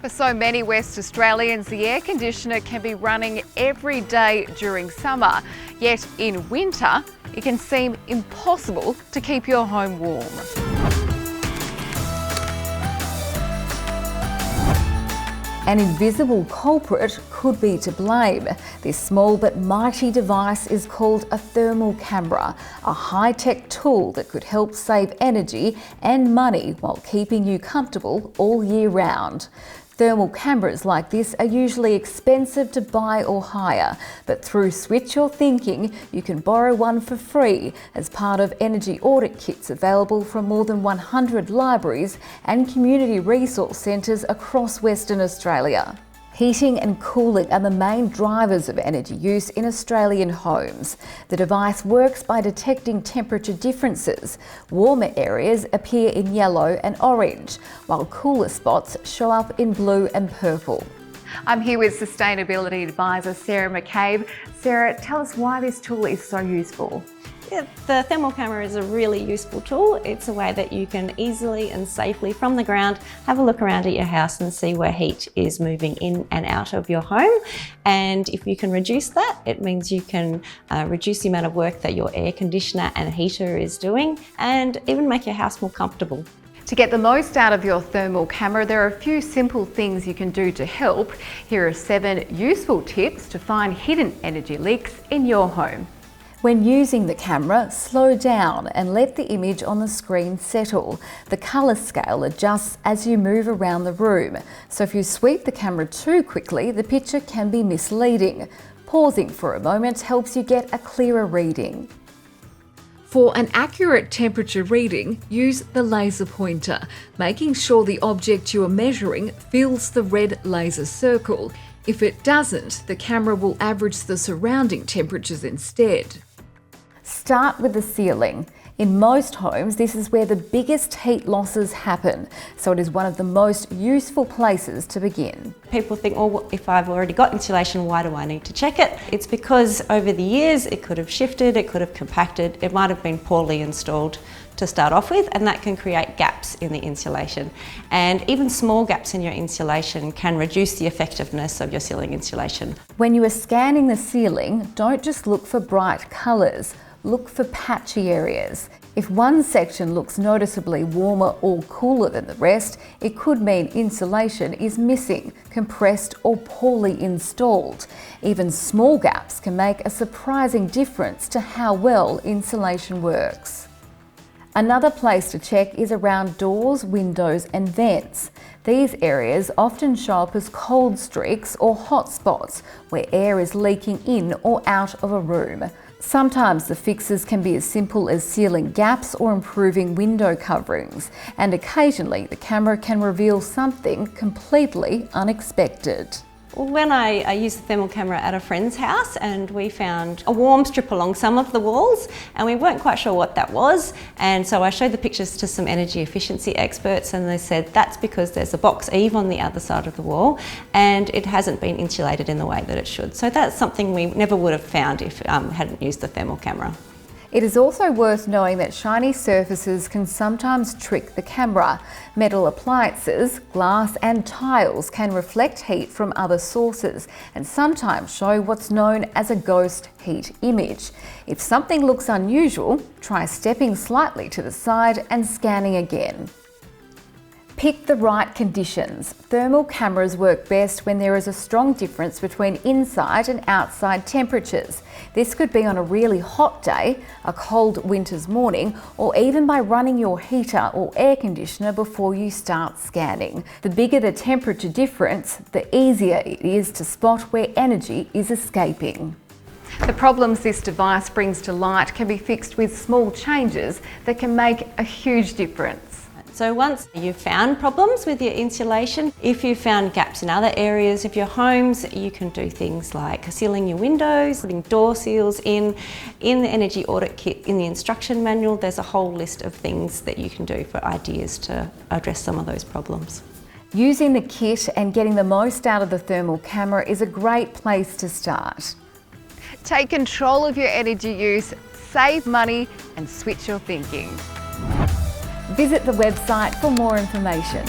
For so many West Australians, the air conditioner can be running every day during summer. Yet in winter, it can seem impossible to keep your home warm. An invisible culprit could be to blame. This small but mighty device is called a thermal camera, a high-tech tool that could help save energy and money while keeping you comfortable all year round. Thermal cameras like this are usually expensive to buy or hire, but through Switch Your Thinking, you can borrow one for free as part of energy audit kits available from more than 100 libraries and community resource centres across Western Australia. Heating and cooling are the main drivers of energy use in Australian homes. The device works by detecting temperature differences. Warmer areas appear in yellow and orange, while cooler spots show up in blue and purple. I'm here with Sustainability Advisor Sarah McCabe. Sarah, tell us why this tool is so useful. Yeah, the thermal camera is a really useful tool. It's a way that you can easily and safely from the ground have a look around at your house and see where heat is moving in and out of your home. And if you can reduce that, it means you can reduce the amount of work that your air conditioner and heater is doing and even make your house more comfortable. To get the most out of your thermal camera, there are a few simple things you can do to help. Here are 7 useful tips to find hidden energy leaks in your home. When using the camera, slow down and let the image on the screen settle. The colour scale adjusts as you move around the room, so if you sweep the camera too quickly, the picture can be misleading. Pausing for a moment helps you get a clearer reading. For an accurate temperature reading, use the laser pointer, making sure the object you are measuring fills the red laser circle. If it doesn't, the camera will average the surrounding temperatures instead. Start with the ceiling. In most homes, this is where the biggest heat losses happen, so it is one of the most useful places to begin. People think, oh, if I've already got insulation, why do I need to check it? It's because over the years it could have shifted, it could have compacted, it might have been poorly installed to start off with, and that can create gaps in the insulation. And even small gaps in your insulation can reduce the effectiveness of your ceiling insulation. When you are scanning the ceiling, don't just look for bright colours. Look for patchy areas. If one section looks noticeably warmer or cooler than the rest, it could mean insulation is missing, compressed or poorly installed. Even small gaps can make a surprising difference to how well insulation works. Another place to check is around doors, windows and vents. These areas often show up as cold streaks or hot spots where air is leaking in or out of a room. Sometimes the fixes can be as simple as sealing gaps or improving window coverings, and occasionally the camera can reveal something completely unexpected. When I used the thermal camera at a friend's house, and we found a warm strip along some of the walls, and we weren't quite sure what that was, and so I showed the pictures to some energy efficiency experts, and they said that's because there's a box eave on the other side of the wall and it hasn't been insulated in the way that it should. So that's something we never would have found if hadn't used the thermal camera. It is also worth knowing that shiny surfaces can sometimes trick the camera. Metal appliances, glass and tiles can reflect heat from other sources and sometimes show what's known as a ghost heat image. If something looks unusual, try stepping slightly to the side and scanning again. Pick the right conditions. Thermal cameras work best when there is a strong difference between inside and outside temperatures. This could be on a really hot day, a cold winter's morning, or even by running your heater or air conditioner before you start scanning. The bigger the temperature difference, the easier it is to spot where energy is escaping. The problems this device brings to light can be fixed with small changes that can make a huge difference. So once you've found problems with your insulation, if you've found gaps in other areas of your homes, you can do things like sealing your windows, putting door seals in the energy audit kit, in the instruction manual. There's a whole list of things that you can do for ideas to address some of those problems. Using the kit and getting the most out of the thermal camera is a great place to start. Take control of your energy use, save money and switch your thinking. Visit the website for more information.